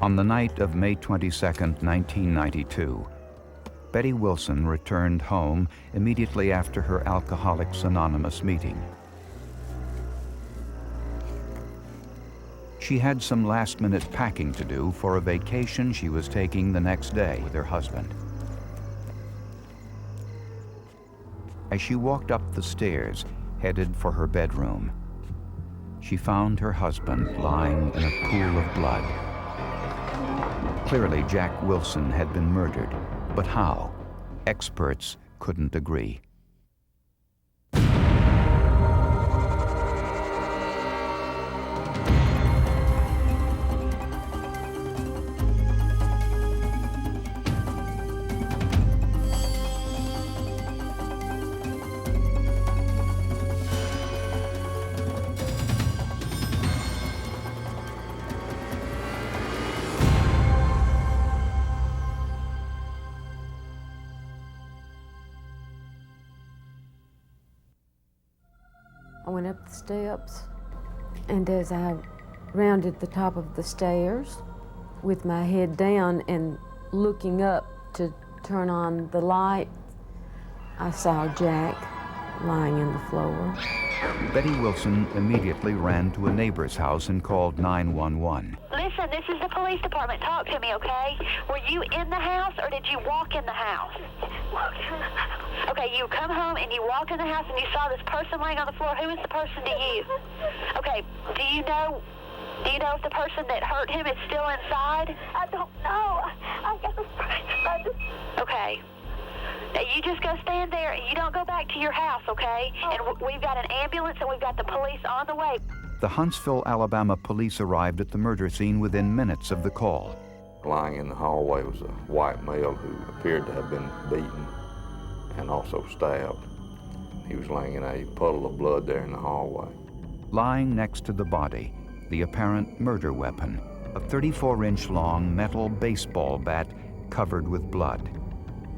On the night of May 22, 1992, Betty Wilson returned home immediately after her Alcoholics Anonymous meeting. She had some last-minute packing to do for a vacation she was taking the next day with her husband. As she walked up the stairs, headed for her bedroom, she found her husband lying in a pool of blood. Clearly, Jack Wilson had been murdered, but how? Experts couldn't agree. I went up the steps, and as I rounded the top of the stairs with my head down and looking up to turn on the light, I saw Jack lying in the floor. Betty Wilson immediately ran to a neighbor's house and called 911. Listen, this is the police department. Talk to me, okay? Were you in the house or did you walk in the house? Okay, you come home and you walked in the house and you saw this person laying on the floor. Who is the person to you? Okay, do you know if the person that hurt him is still inside? I don't know. I got a Okay. Now you just go stand there and you don't go back to your house, okay? And we've got an ambulance and we've got the police on the way. The Huntsville, Alabama police arrived at the murder scene within minutes of the call. Lying in the hallway was a white male who appeared to have been beaten and also stabbed. He was laying in a puddle of blood there in the hallway. Lying next to the body, the apparent murder weapon, a 34-inch long metal baseball bat covered with blood.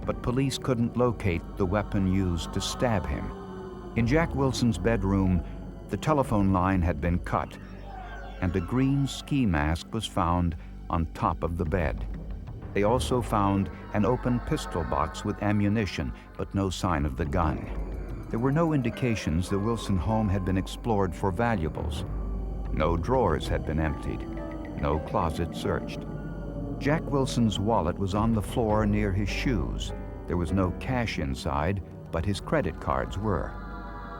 But police couldn't locate the weapon used to stab him. In Jack Wilson's bedroom, the telephone line had been cut, and a green ski mask was found on top of the bed. They also found an open pistol box with ammunition, but no sign of the gun. There were no indications the Wilson home had been explored for valuables. No drawers had been emptied, no closet searched. Jack Wilson's wallet was on the floor near his shoes. There was no cash inside, but his credit cards were.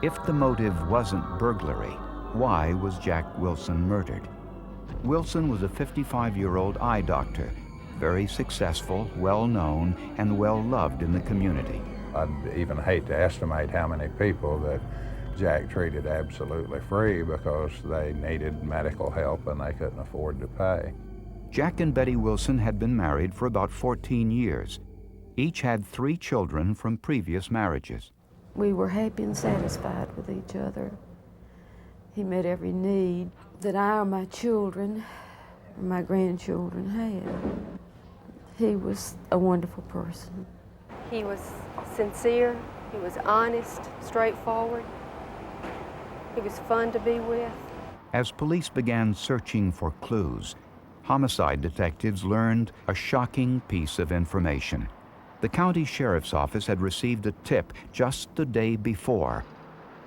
If the motive wasn't burglary, why was Jack Wilson murdered? Wilson was a 55-year-old eye doctor, very successful, well-known, and well-loved in the community. I'd even hate to estimate how many people that Jack treated absolutely free because they needed medical help and they couldn't afford to pay. Jack and Betty Wilson had been married for about 14 years. Each had 3 children from previous marriages. We were happy and satisfied with each other. He met every need that I or my children or my grandchildren had. He was a wonderful person. He was sincere, he was honest, straightforward. He was fun to be with. As police began searching for clues, homicide detectives learned a shocking piece of information. The county sheriff's office had received a tip just the day before.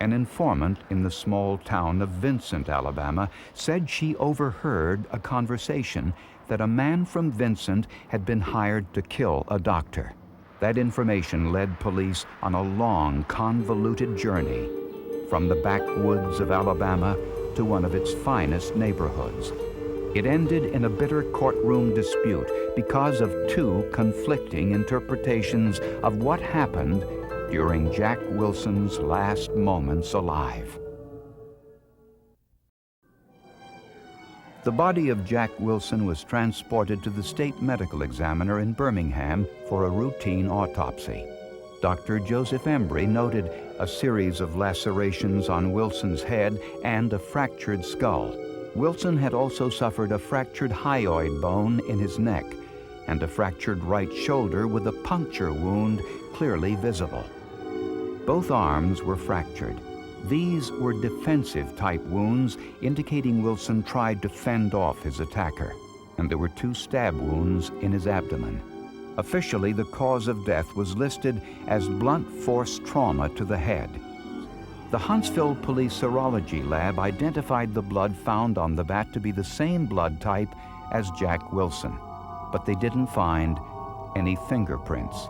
An informant in the small town of Vincent, Alabama, said she overheard a conversation that a man from Vincent had been hired to kill a doctor. That information led police on a long, convoluted journey from the backwoods of Alabama to one of its finest neighborhoods. It ended in a bitter courtroom dispute because of 2 conflicting interpretations of what happened during Jack Wilson's last moments alive. The body of Jack Wilson was transported to the state medical examiner in Birmingham for a routine autopsy. Dr. Joseph Embry noted a series of lacerations on Wilson's head and a fractured skull. Wilson had also suffered a fractured hyoid bone in his neck and a fractured right shoulder with a puncture wound clearly visible. Both arms were fractured. These were defensive-type wounds, indicating Wilson tried to fend off his attacker. and there were 2 stab wounds in his abdomen. Officially, the cause of death was listed as blunt force trauma to the head. The Huntsville Police Serology Lab identified the blood found on the bat to be the same blood type as Jack Wilson, but they didn't find any fingerprints.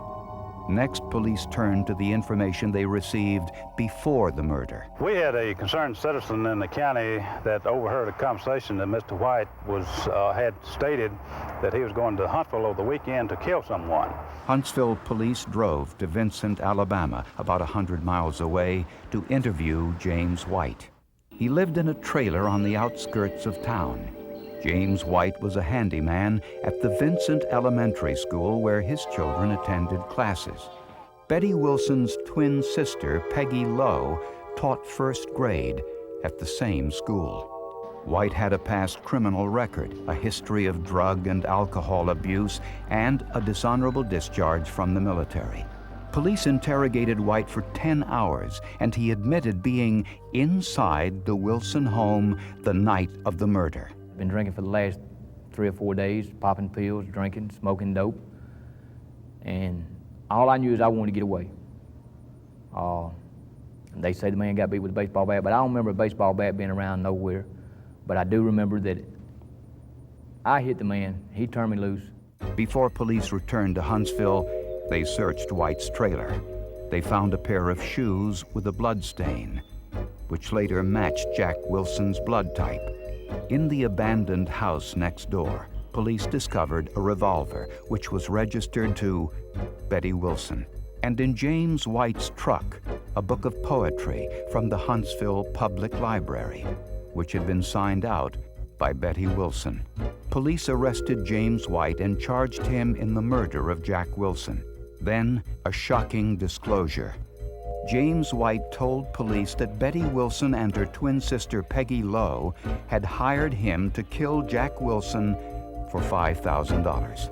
Next, police turned to the information they received before the murder. We had a concerned citizen in the county that overheard a conversation that Mr. White had stated that he was going to Huntsville over the weekend to kill someone. Huntsville police drove to Vincent, Alabama, about 100 miles away, to interview James White. He lived in a trailer on the outskirts of town. James White was a handyman at the Vincent Elementary School where his children attended classes. Betty Wilson's twin sister, Peggy Low, taught first grade at the same school. White had a past criminal record, a history of drug and alcohol abuse, and a dishonorable discharge from the military. Police interrogated White for 10 hours, and he admitted being inside the Wilson home the night of the murder. Been drinking for the last 3 or 4 days, popping pills, drinking, smoking dope. And all I knew is I wanted to get away. They say the man got beat with a baseball bat, but I don't remember a baseball bat being around nowhere. But I do remember that I hit the man, he turned me loose. Before police returned to Huntsville, they searched White's trailer. They found a pair of shoes with a blood stain, which later matched Jack Wilson's blood type. In the abandoned house next door, police discovered a revolver, which was registered to Betty Wilson. And in James White's truck, a book of poetry from the Huntsville Public Library, which had been signed out by Betty Wilson. Police arrested James White and charged him in the murder of Jack Wilson. Then, a shocking disclosure. James White told police that Betty Wilson and her twin sister Peggy Low had hired him to kill Jack Wilson for $5,000.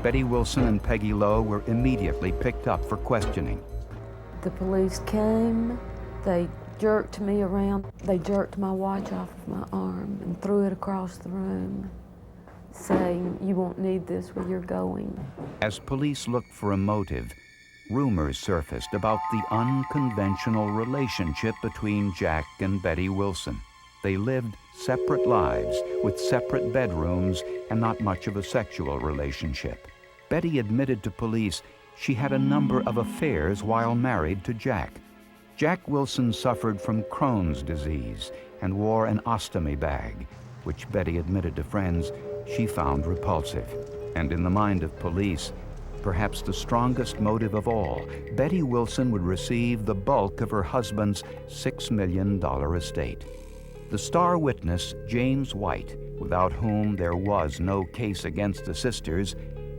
Betty Wilson and Peggy Low were immediately picked up for questioning. The police came, they jerked me around. They jerked my watch off of my arm and threw it across the room, saying, "You won't need this where you're going." As police looked for a motive, rumors surfaced about the unconventional relationship between Jack and Betty Wilson. They lived separate lives with separate bedrooms and not much of a sexual relationship. Betty admitted to police she had a number of affairs while married to Jack. Jack Wilson suffered from Crohn's disease and wore an ostomy bag, which Betty admitted to friends she found repulsive. And in the mind of police, perhaps the strongest motive of all, Betty Wilson would receive the bulk of her husband's $6 million estate. The star witness, James White, without whom there was no case against the sisters,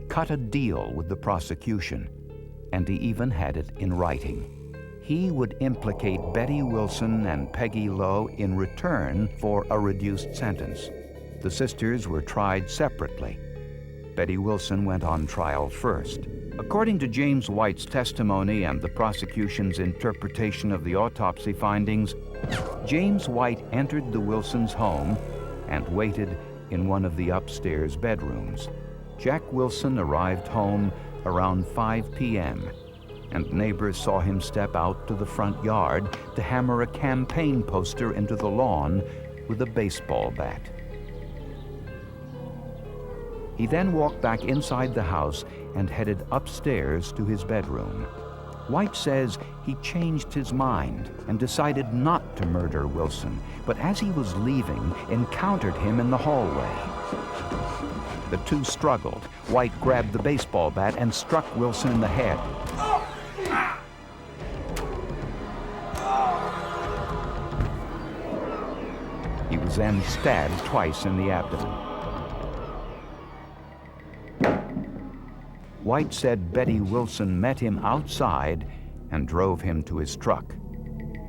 cut a deal with the prosecution, and he even had it in writing. He would implicate Betty Wilson and Peggy Low in return for a reduced sentence. The sisters were tried separately. Betty Wilson went on trial first. According to James White's testimony and the prosecution's interpretation of the autopsy findings, James White entered the Wilsons' home and waited in one of the upstairs bedrooms. Jack Wilson arrived home around 5 p.m., and neighbors saw him step out to the front yard to hammer a campaign poster into the lawn with a baseball bat. He then walked back inside the house and headed upstairs to his bedroom. White says he changed his mind and decided not to murder Wilson, but as he was leaving, encountered him in the hallway. The two struggled. White grabbed the baseball bat and struck Wilson in the head. He was then stabbed twice in the abdomen. White said Betty Wilson met him outside and drove him to his truck.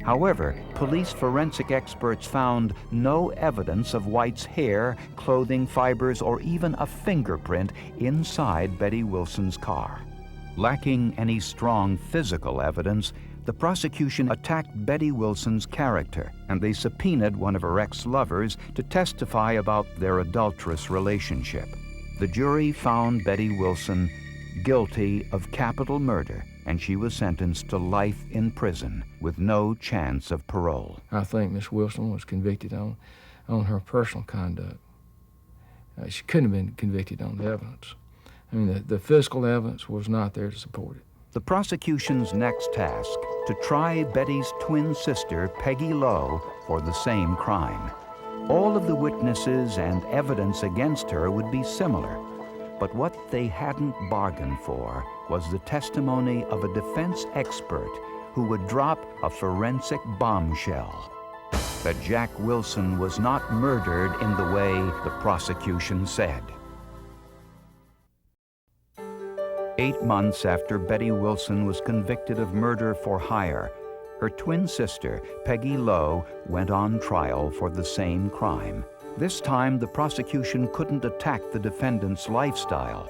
However, police forensic experts found no evidence of White's hair, clothing fibers, or even a fingerprint inside Betty Wilson's car. Lacking any strong physical evidence, the prosecution attacked Betty Wilson's character, and they subpoenaed one of her ex-lovers to testify about their adulterous relationship. The jury found Betty Wilson guilty of capital murder, and she was sentenced to life in prison with no chance of parole. I think Miss Wilson was convicted on her personal conduct. She couldn't have been convicted on the evidence. I mean, the physical evidence was not there to support it. The prosecution's next task, to try Betty's twin sister, Peggy Low, for the same crime. All of the witnesses and evidence against her would be similar, but what they hadn't bargained for was the testimony of a defense expert who would drop a forensic bombshell: that Jack Wilson was not murdered in the way the prosecution said. 8 months after Betty Wilson was convicted of murder for hire, her twin sister, Peggy Low, went on trial for the same crime. This time, the prosecution couldn't attack the defendant's lifestyle.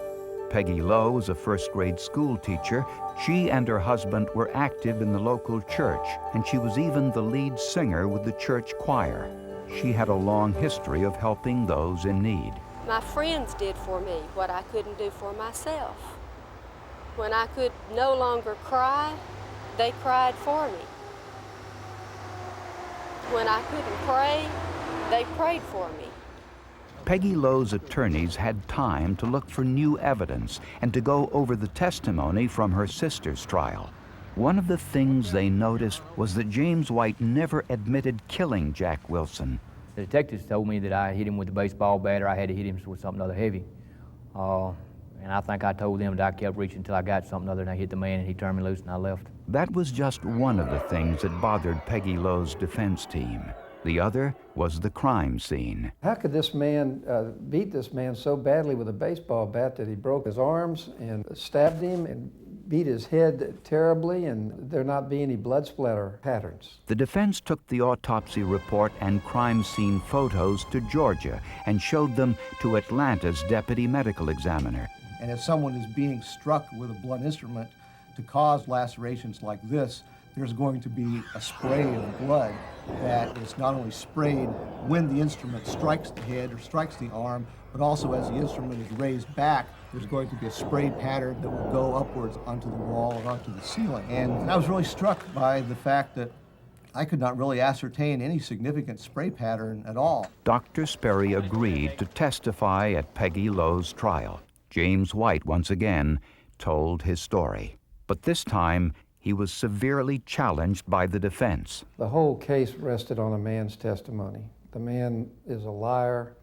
Peggy Low was a first-grade school teacher. She and her husband were active in the local church, and she was even the lead singer with the church choir. She had a long history of helping those in need. My friends did for me what I couldn't do for myself. When I could no longer cry, they cried for me. When I couldn't pray, they prayed for me. Peggy Low's attorneys had time to look for new evidence and to go over the testimony from her sister's trial. One of the things they noticed was that James White never admitted killing Jack Wilson. The detectives told me that I hit him with a baseball bat or I had to hit him with something other heavy. And I think I told them that I kept reaching until I got something other, and I hit the man and he turned me loose and I left. That was just one of the things that bothered Peggy Low's defense team. The other was the crime scene. How could this man beat this man so badly with a baseball bat that he broke his arms and stabbed him and beat his head terribly, and there not be any blood splatter patterns? The defense took the autopsy report and crime scene photos to Georgia and showed them to Atlanta's deputy medical examiner. And if someone is being struck with a blunt instrument to cause lacerations like this, there's going to be a spray of blood that is not only sprayed when the instrument strikes the head or strikes the arm, but also as the instrument is raised back, there's going to be a spray pattern that will go upwards onto the wall or onto the ceiling. And I was really struck by the fact that I could not really ascertain any significant spray pattern at all. Dr. Sperry agreed to testify at Peggy Low's trial. James White once again told his story, but this time he was severely challenged by the defense. The whole case rested on a man's testimony. The man is a liar,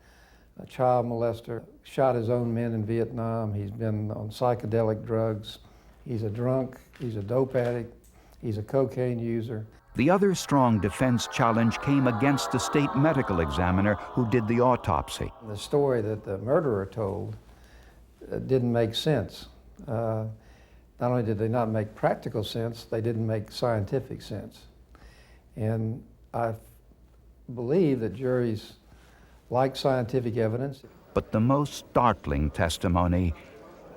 a child molester, shot his own men in Vietnam. He's been on psychedelic drugs. He's a drunk, he's a dope addict, he's a cocaine user. The other strong defense challenge came against the state medical examiner who did the autopsy. The story that the murderer told didn't make sense. Not only did they not make practical sense, they didn't make scientific sense. And I believe that juries like scientific evidence. But the most startling testimony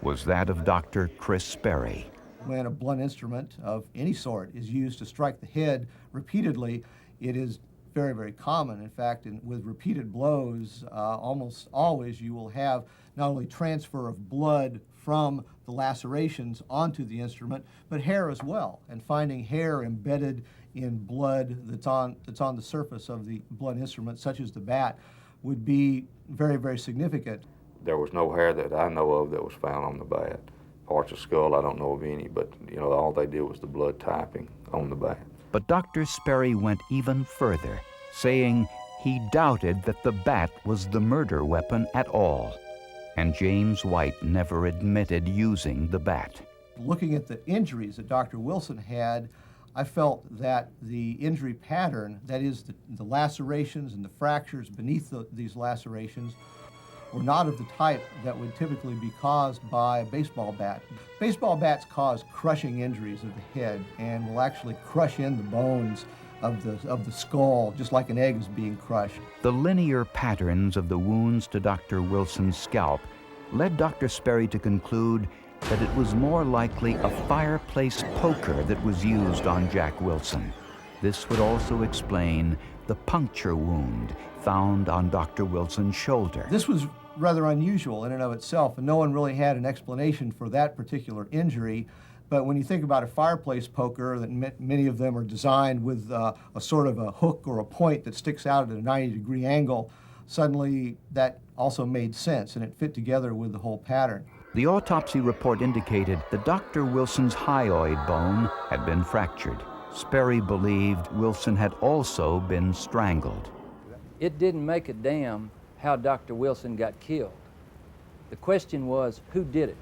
was that of Dr. Chris Sperry. When a blunt instrument of any sort is used to strike the head repeatedly, it is very, very common. In fact, with repeated blows, almost always you will have not only transfer of blood from the lacerations onto the instrument, but hair as well. And finding hair embedded in blood that's on the surface of the blunt instrument, such as the bat, would be very, very significant. There was no hair that I know of that was found on the bat. Parts of skull, I don't know of any, but all they did was the blood typing on the bat. But Dr. Sperry went even further, saying he doubted that the bat was the murder weapon at all. And James White never admitted using the bat. Looking at the injuries that Dr. Wilson had, I felt that the injury pattern, that is the lacerations and the fractures beneath these lacerations, were not of the type that would typically be caused by a baseball bat. Baseball bats cause crushing injuries of the head and will actually crush in the bones of the skull, just like an egg is being crushed. The linear patterns of the wounds to Dr. Wilson's scalp led Dr. Sperry to conclude that it was more likely a fireplace poker that was used on Jack Wilson. This would also explain the puncture wound found on Dr. Wilson's shoulder. This was rather unusual in and of itself, and no one really had an explanation for that particular injury. But when you think about a fireplace poker, that many of them are designed with a sort of a hook or a point that sticks out at a 90-degree angle, suddenly that also made sense, and it fit together with the whole pattern. The autopsy report indicated that Dr. Wilson's hyoid bone had been fractured. Sperry believed Wilson had also been strangled. It didn't make a damn how Dr. Wilson got killed. The question was, who did it?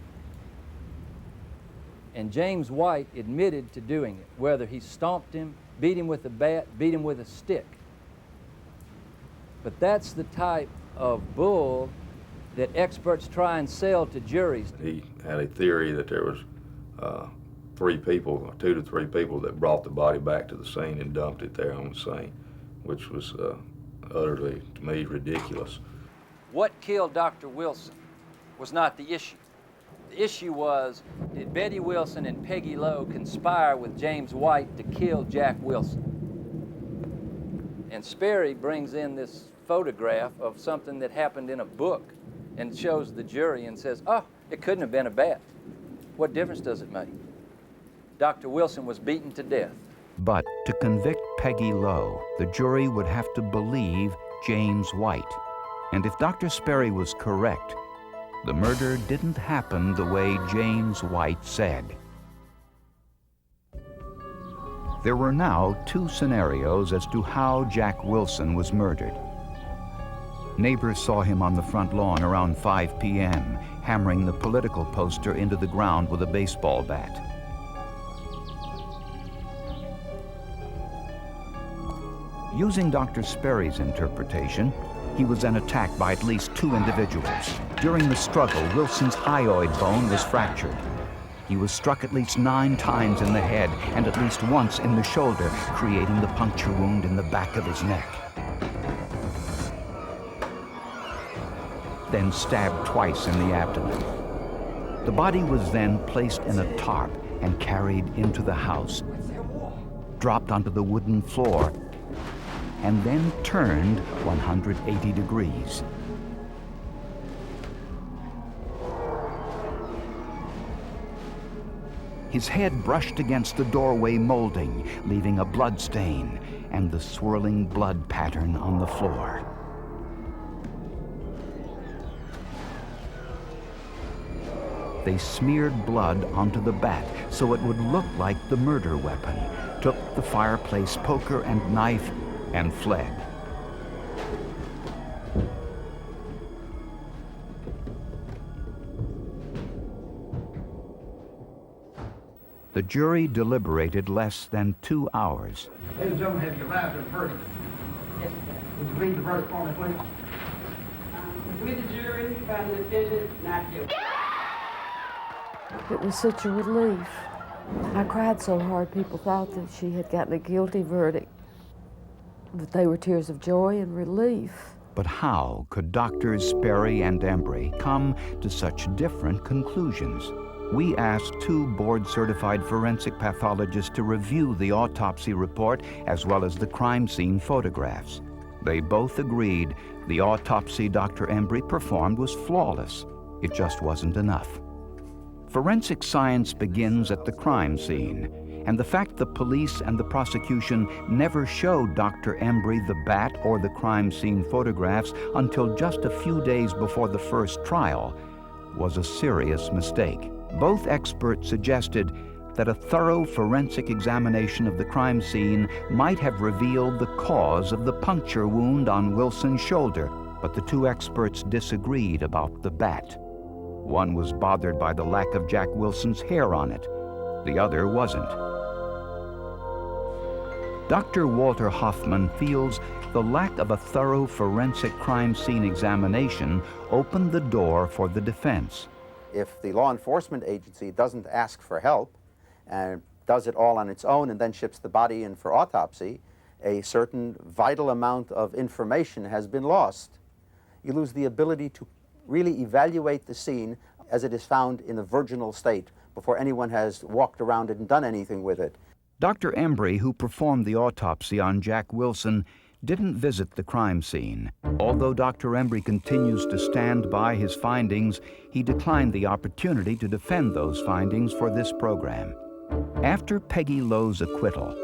And James White admitted to doing it, whether he stomped him, beat him with a bat, beat him with a stick. But that's the type of bull that experts try and sell to juries. He had a theory that there was 2 to 3 people that brought the body back to the scene and dumped it there on the scene, which was utterly, to me, ridiculous. What killed Dr. Wilson was not the issue. The issue was, did Betty Wilson and Peggy Low conspire with James White to kill Jack Wilson? And Sperry brings in this photograph of something that happened in a book and shows the jury and says, oh, it couldn't have been a bat. What difference does it make? Dr. Wilson was beaten to death. But to convict Peggy Low, the jury would have to believe James White. And if Dr. Sperry was correct, the murder didn't happen the way James White said. There were now 2 scenarios as to how Jack Wilson was murdered. Neighbors saw him on the front lawn around 5 p.m., hammering the political poster into the ground with a baseball bat. Using Dr. Sperry's interpretation, he was then attacked by at least 2 individuals. During the struggle, Wilson's hyoid bone was fractured. He was struck at least 9 times in the head and at least once in the shoulder, creating the puncture wound in the back of his neck. Then stabbed twice in the abdomen. The body was then placed in a tarp and carried into the house, dropped onto the wooden floor, and then turned 180 degrees. His head brushed against the doorway molding, leaving a blood stain and the swirling blood pattern on the floor. They smeared blood onto the bat so it would look like the murder weapon, took the fireplace poker and knife, and fled. The jury deliberated less than 2 hours. Ladies and gentlemen, have you arrived at a verdict? Yes, sir. Would you read the verdict for me, please? With the jury, found the defendant not guilty. It was such a relief. I cried so hard people thought that she had gotten a guilty verdict. But they were tears of joy and relief. But how could Doctors Sperry and Embry come to such different conclusions? We asked 2 board-certified forensic pathologists to review the autopsy report as well as the crime scene photographs. They both agreed the autopsy Dr. Embry performed was flawless. It just wasn't enough. Forensic science begins at the crime scene, and the fact the police and the prosecution never showed Dr. Embry the bat or the crime scene photographs until just a few days before the first trial was a serious mistake. Both experts suggested that a thorough forensic examination of the crime scene might have revealed the cause of the puncture wound on Wilson's shoulder, but the 2 experts disagreed about the bat. One was bothered by the lack of Jack Wilson's hair on it. The other wasn't. Dr. Walter Hoffman feels the lack of a thorough forensic crime scene examination opened the door for the defense. If the law enforcement agency doesn't ask for help and does it all on its own and then ships the body in for autopsy, a certain vital amount of information has been lost. You lose the ability to really evaluate the scene as it is found in the virginal state before anyone has walked around it and done anything with it. Dr. Embry, who performed the autopsy on Jack Wilson, didn't visit the crime scene. Although Dr. Embry continues to stand by his findings, he declined the opportunity to defend those findings for this program. After Peggy Low's acquittal,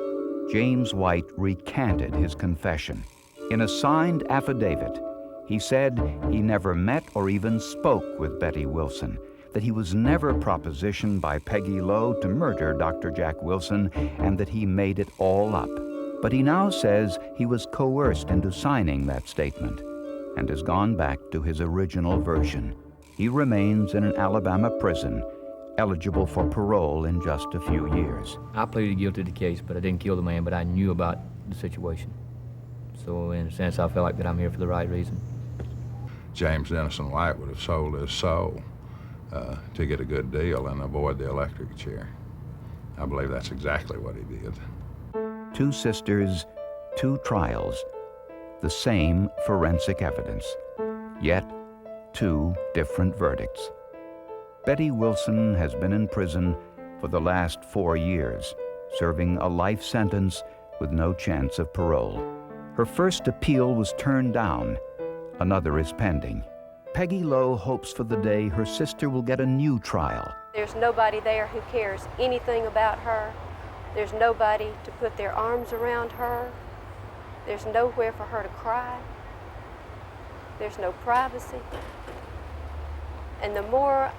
James White recanted his confession. In a signed affidavit, he said he never met or even spoke with Betty Wilson, that he was never propositioned by Peggy Low to murder Dr. Jack Wilson, and that he made it all up. But he now says he was coerced into signing that statement and has gone back to his original version. He remains in an Alabama prison, eligible for parole in just a few years. I pleaded guilty to the case, but I didn't kill the man, but I knew about the situation. So in a sense, I feel like that I'm here for the right reason. James Denison White would have sold his soul to get a good deal and avoid the electric chair. I believe that's exactly what he did. 2 sisters, 2 trials, the same forensic evidence, yet 2 different verdicts. Betty Wilson has been in prison for the last 4 years, serving a life sentence with no chance of parole. Her first appeal was turned down. Another is pending. Peggy Low hopes for the day her sister will get a new trial. There's nobody there who cares anything about her. There's nobody to put their arms around her. There's nowhere for her to cry. There's no privacy. And the more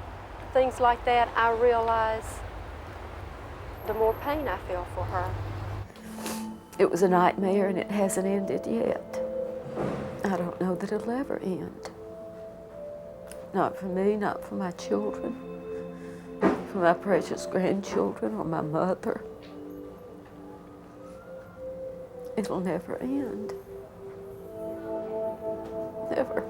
things like that I realize, the more pain I feel for her. It was a nightmare and it hasn't ended yet. I don't know that it'll ever end. Not for me, not for my children, for my precious grandchildren or my mother. It'll never end. Never.